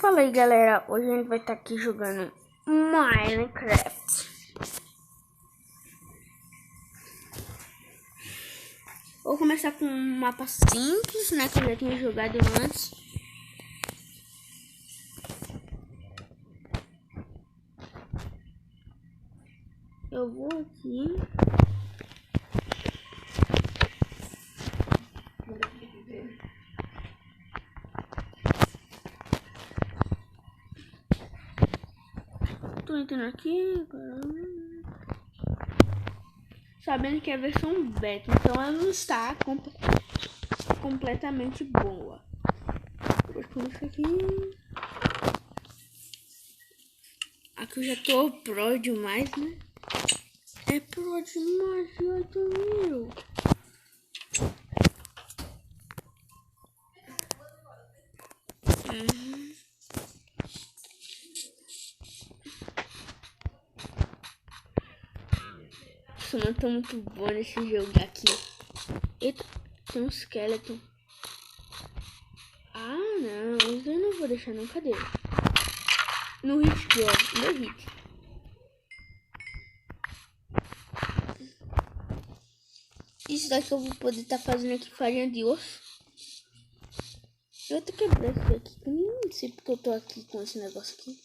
Fala aí, galera, hoje a gente vai estar aqui jogando Minecraft. Vou começar com um mapa simples, né, que eu já tinha jogado antes. Eu vou aqui. Tô entrando aqui, sabendo que é a versão beta, então ela não está completamente boa. Vou começar aqui. Aqui eu já tô pro demais, né? É pro demais, 8.000. Eu não tô muito bom nesse jogo aqui. Eita, tem um esqueleto. Ah, não, isso eu não vou deixar não, cadê? No hit, no hit. Isso daqui eu vou poder estar fazendo aqui farinha de osso. Eu até quebrei isso aqui, eu nem sei porque eu tô aqui com esse negócio aqui.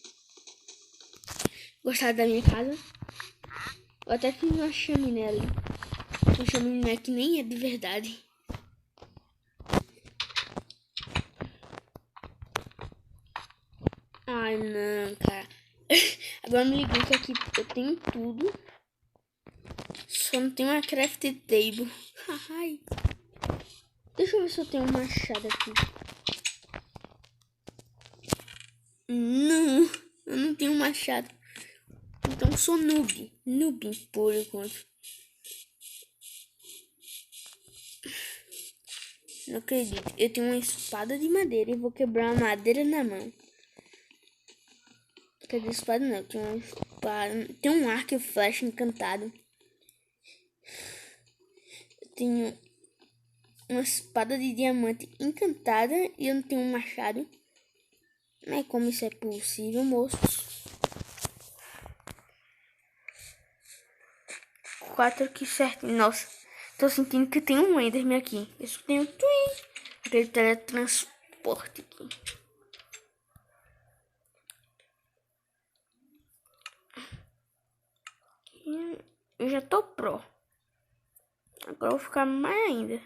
Gostaram da minha casa? Eu até fiz uma chaminé ali. Uma chaminé que nem é de verdade. Ai, não, cara. Agora me liguei que aqui eu tenho tudo. Só não tenho uma craft table. Ai. Deixa eu ver se eu tenho um machado aqui. Não, eu não tenho machado. Então sou noob. Noob por enquanto. Não acredito. Eu tenho uma espada de madeira e vou quebrar uma madeira na mão. Cadê a espada? Não, tem uma espada. Tem um arco e flecha encantado. Eu tenho uma espada de diamante encantada e eu não tenho um machado. Mas como isso é possível, moços? 4 aqui certinho. Nossa, tô sentindo que tem um Enderman aqui. Eu só tenho aquele teletransporte aqui. Eu já tô pro. Agora eu vou ficar mais ainda.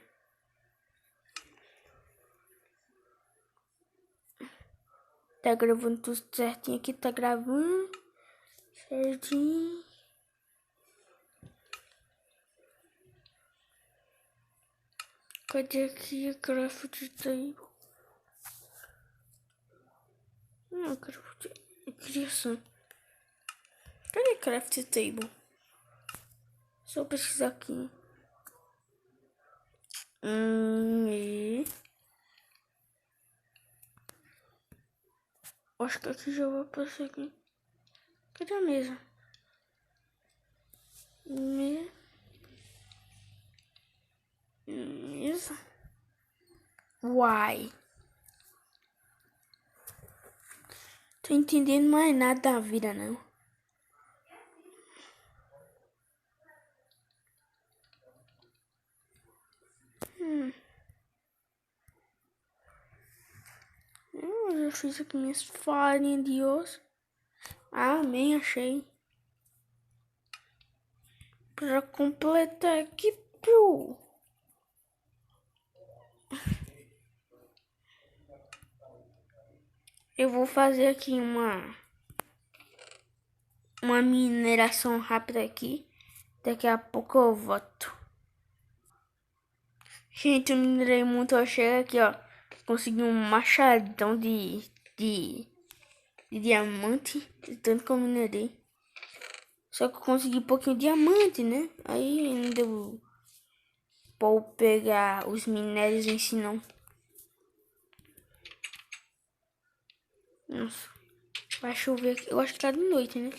Tá gravando tudo certinho aqui. Tá gravando certinho. Cadê aqui a craft table? Não, craft criação. Cadê a craft table? Só pesquisar aqui. E... acho que aqui já vai passar aqui. Cadê a mesa? Mesa? Uai. Tô entendendo mais nada da vida, não. Eu já fiz aqui minhas farinhas de osso. Amém, achei. Pra completar aqui, pro. Eu vou fazer aqui uma mineração rápida aqui. Daqui a pouco eu volto. Gente, eu minerei muito. Eu achei aqui, ó. Consegui um machadão de diamante. De tanto que eu minerei. Só que eu consegui um pouquinho de diamante, né? Aí não deu pra eu pegar os minérios em si, não. Nossa. Vai chover aqui. Eu acho que tá de noite, né?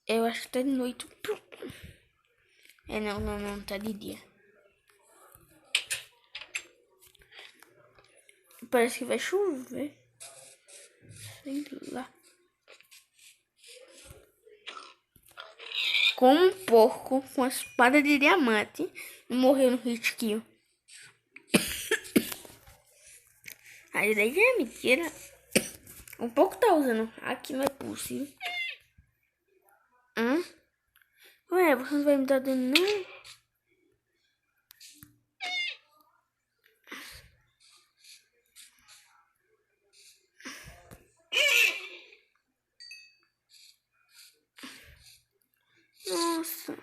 Eu acho que tá de noite. É, não. Tá de dia. Parece que vai chover. com um porco com a espada de diamante e morreu no hit kill. Aí daí já é mentira. Um pouco tá usando. Aqui não é possível. Ué, você não vai me dar dano não? Nossa.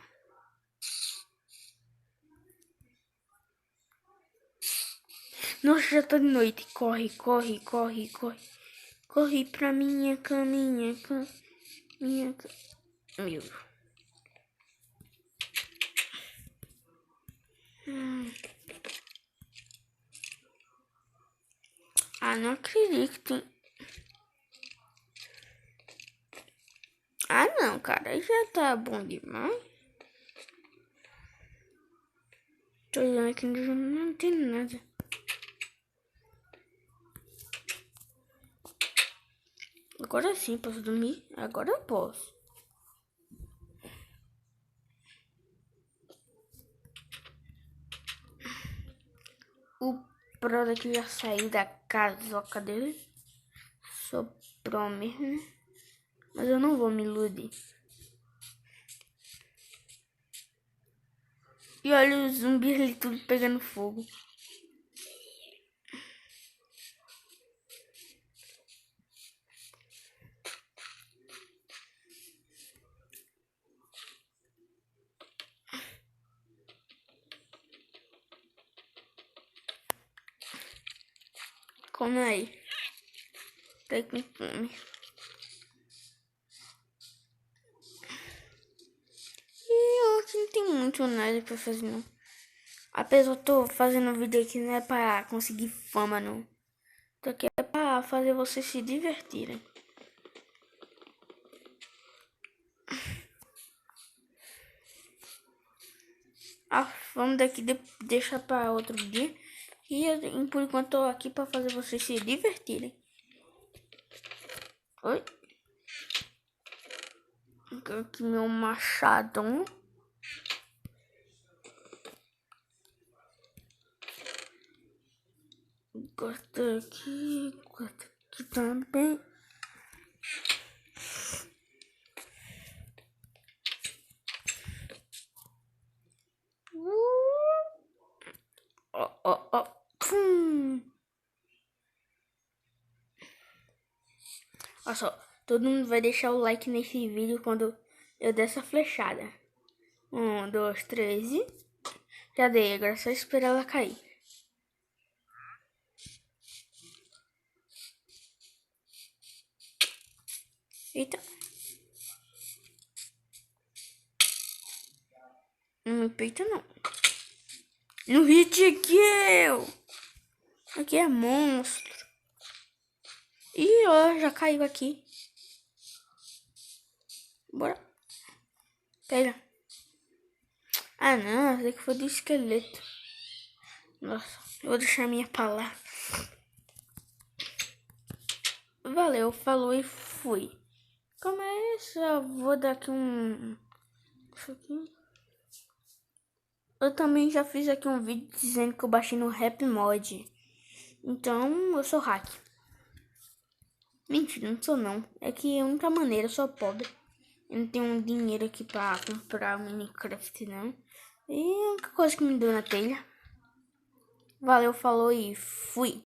Nossa, já tá de noite. Corre, corre, corre, corre. Corre pra minha caminha. Meu. Ah, não acredito. Ah, não, cara. Aí já tá bom demais. Tô olhando aqui no jogo, não tem nada. Agora sim, posso dormir? Agora eu posso. O Pro daqui já saiu da casoca dele. Soprou mesmo. Mas eu não vou me iludir. E olha os zumbis ali tudo pegando fogo. Come aí. Tá com fome. E eu aqui não tem muito nada pra fazer não. Apesar de eu tô fazendo vídeo aqui não é pra conseguir fama não. Isso aqui é pra fazer vocês se divertirem. A fama daqui deixa pra outro dia. E por enquanto tô aqui pra fazer vocês se divertirem. Oi? Aqui meu machadão. Corta aqui também. Ó, ó, ó. Olha só, todo mundo vai deixar o like nesse vídeo quando eu der essa flechada. 1, 2, 3 e... Já dei, agora é só esperar ela cair. Eita. Não me peita não. No hit aqui eu. Aqui é monstro. Ih, ó, já caiu aqui. Bora. Pega. Ah não, essa que foi do esqueleto. Nossa, eu vou deixar a minha pra lá. Valeu, falou e fui. Começa, vou dar aqui um... Isso aqui. Eu também já fiz aqui um vídeo dizendo que eu baixei no Rap Mod. Então, eu sou hack. Mentira, não sou não. É que a única maneira, eu sou pobre. Eu não tenho dinheiro aqui pra comprar o Minecraft, não. E a única coisa que me deu na telha. Valeu, falou e fui.